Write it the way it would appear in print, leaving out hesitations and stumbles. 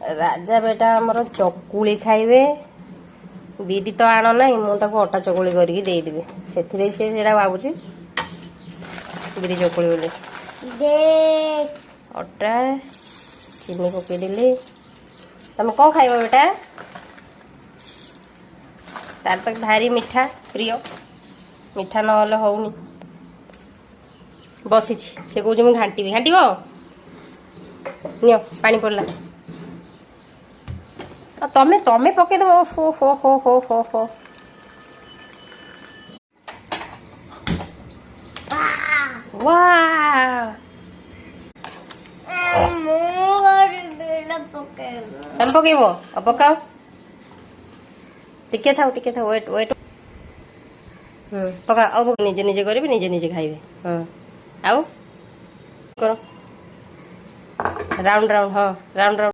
राजा बेटा आमर चकुली खाइबे बिरी तो आण ना मुझे अटा चकुली करके देदेवि से भावुँ बिरी चकुली बोले अटा चीनी पकईदेली तुम कौन खाइब बेटा तार तो भारी मीठा प्रिय मीठा ना होनी बसी से कौन मुझे घाटी घाट नियो पानी पड़ला तमें तमें पकईद हो हो हो हो हो हो वाह तुम पकईब पकाओ टिके था वेट वेट पका अब निजे निजे करेंगे निजे निजे खाइबे हाँ आउ करो राउंड राउंड हाँ राउंड राउंड